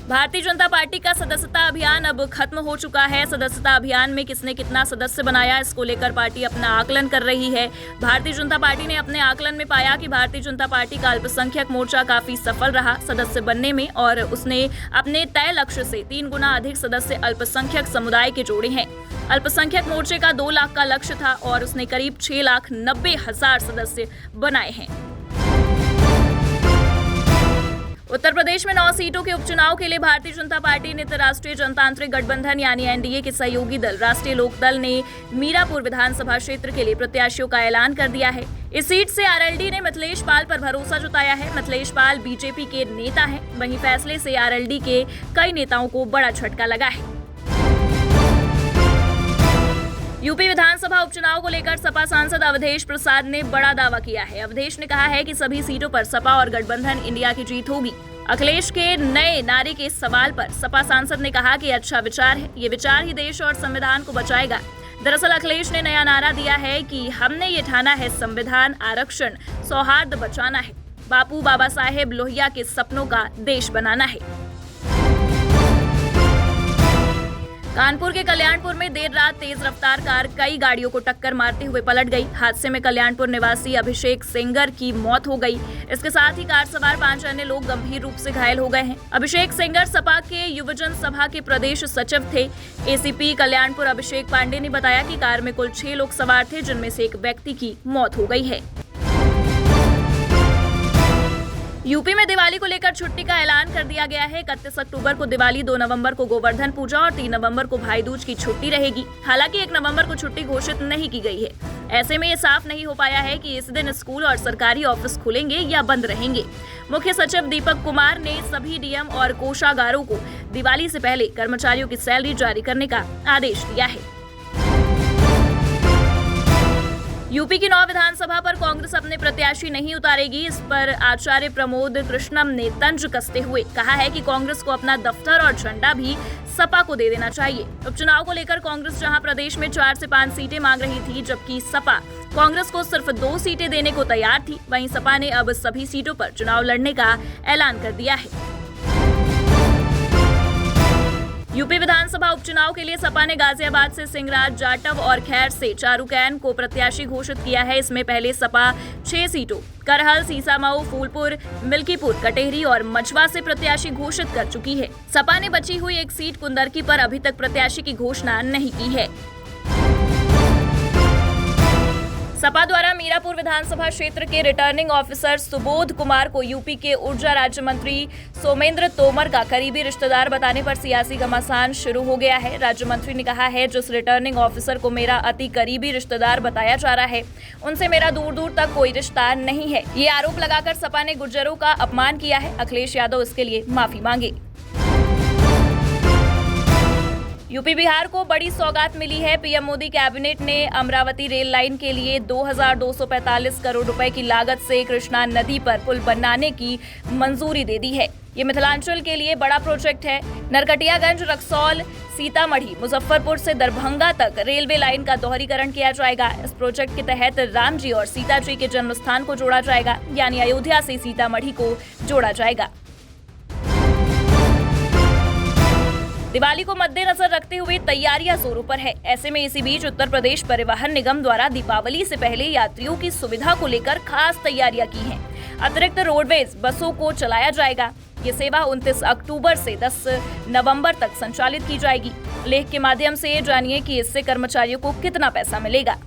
Bharatiya Janata party का सदस्यता अभियान अब खत्म हो चुका है। सदस्यता अभियान में किसने कितना सदस्य बनाया, इसको लेकर पार्टी अपना आकलन कर रही है। भारतीय जनता पार्टी ने अपने आकलन में पाया कि भारतीय जनता पार्टी का अल्पसंख्यक मोर्चा काफी सफल रहा सदस्य बनने में और उसने अपने तय लक्ष्य से 3 गुना अधिक सदस्य अल्पसंख्यक समुदाय के जोड़े हैं। अल्पसंख्यक मोर्चे का 2 लाख का लक्ष्य था और उसने करीब 6,90,000 सदस्य बनाए हैं। उत्तर प्रदेश में 9 सीटों के उपचुनाव के लिए भारतीय जनता पार्टी ने राष्ट्रीय जनतांत्रिक गठबंधन यानी एनडीए के सहयोगी दल राष्ट्रीय लोकदल ने मीरापुर विधानसभा क्षेत्र के लिए प्रत्याशियों का ऐलान कर दिया है। इस सीट से आरएलडी ने मिथिलेश पाल पर भरोसा जताया है। मिथिलेश पाल बीजेपी के नेता हैं, वहीं फैसले से आरएलडी के कई नेताओं को बड़ा झटका लगा है। यूपी विधानसभा उपचुनाव को लेकर सपा सांसद अवधेश प्रसाद ने बड़ा दावा किया है। अवधेश ने कहा है कि सभी सीटों पर सपा और गठबंधन इंडिया की जीत होगी। अखिलेश के नए नारे के सवाल पर सपा सांसद ने कहा कि अच्छा विचार है, ये विचार ही देश और संविधान को बचाएगा। दरअसल अखिलेश ने नया नारा दिया है कि हमने ये ठाना है, संविधान, आरक्षण, सौहार्द बचाना है, बापू बाबा साहेब लोहिया के सपनों का देश बनाना है। कानपुर के कल्याणपुर में देर रात तेज रफ्तार कार कई गाड़ियों को टक्कर मारते हुए पलट गई। हादसे में कल्याणपुर निवासी अभिषेक सेंगर की मौत हो गई। इसके साथ ही कार सवार 5 अन्य लोग गंभीर रूप से घायल हो गए हैं। अभिषेक सेंगर सपा के युवजन सभा के प्रदेश सचिव थे। एसीपी कल्याणपुर अभिषेक पांडे ने बताया कि कार में कुल 6 लोग सवार थे, जिनमें से एक व्यक्ति की मौत हो गई है। यूपी में दिवाली को लेकर छुट्टी का ऐलान कर दिया गया है। 31 अक्टूबर को दिवाली, 2 नवंबर को गोवर्धन पूजा और 3 नवंबर को भाई दूज की छुट्टी रहेगी। हालांकि 1 नवंबर को छुट्टी घोषित नहीं की गई है। ऐसे में ये साफ नहीं हो पाया है कि इस दिन स्कूल और सरकारी ऑफिस खुलेंगे या बंद रहेंगे। मुख्य सचिव दीपक कुमार ने सभी डीएम और कोषागारों को दिवाली से पहले कर्मचारियों की सैलरी जारी करने का आदेश दिया है। यूपी की 9 विधानसभा पर कांग्रेस अपने प्रत्याशी नहीं उतारेगी। इस पर आचार्य प्रमोद कृष्णम ने तंज कसते हुए कहा है कि कांग्रेस को अपना दफ्तर और झंडा भी सपा को दे देना चाहिए। उपचुनाव को लेकर कांग्रेस जहां प्रदेश में 4 से 5 सीटें मांग रही थी, जबकि सपा कांग्रेस को सिर्फ 2 सीटें देने को तैयार थी, वहीं सपा ने अब सभी सीटों पर चुनाव लड़ने का ऐलान कर दिया है। यूपी विधानसभा उपचुनाव के लिए सपा ने गाजियाबाद से सिंगराज जाटव और खैर से चारुकैन को प्रत्याशी घोषित किया है। इसमें पहले सपा 6 सीटों करहल, सीसामऊ, फूलपुर, मिल्कीपुर, कटेहरी और मछवा से प्रत्याशी घोषित कर चुकी है। सपा ने बची हुई एक सीट कुंदरकी पर अभी तक प्रत्याशी की घोषणा नहीं की है। सपा द्वारा मीरापुर विधानसभा क्षेत्र के रिटर्निंग ऑफिसर सुबोध कुमार को यूपी के ऊर्जा राज्य मंत्री सोमेंद्र तोमर का करीबी रिश्तेदार बताने पर सियासी घमासान शुरू हो गया है। राज्य मंत्री ने कहा है, जिस रिटर्निंग ऑफिसर को मेरा अति करीबी रिश्तेदार बताया जा रहा है, उनसे मेरा दूर दूर तक कोई रिश्ता नहीं है। ये आरोप लगाकर सपा ने गुर्जरों का अपमान किया है। अखिलेश यादव इसके लिए माफी मांगे। यूपी बिहार को बड़ी सौगात मिली है। पीएम मोदी कैबिनेट ने अमरावती रेल लाइन के लिए 2,245 करोड़ रुपए की लागत से कृष्णा नदी पर पुल बनाने की मंजूरी दे दी है। ये मिथिलांचल के लिए बड़ा प्रोजेक्ट है। नरकटियागंज, रक्सौल, सीतामढ़ी, मुजफ्फरपुर से दरभंगा तक रेलवे लाइन का दोहरीकरण किया जाएगा। इस प्रोजेक्ट के तहत राम जी और सीता जी के जन्म स्थान को जोड़ा जाएगा, यानी अयोध्या से सीतामढ़ी को जोड़ा जाएगा। दिवाली को मद्देनजर रखते हुए तैयारियां जोरों पर है। ऐसे में इसी बीच उत्तर प्रदेश परिवहन निगम द्वारा दीपावली से पहले यात्रियों की सुविधा को लेकर खास तैयारियां की हैं। अतिरिक्त रोडवेज बसों को चलाया जाएगा। ये सेवा 29 अक्टूबर से 10 नवंबर तक संचालित की जाएगी। लेख के माध्यम से जानिए कि इससे कर्मचारियों को कितना पैसा मिलेगा।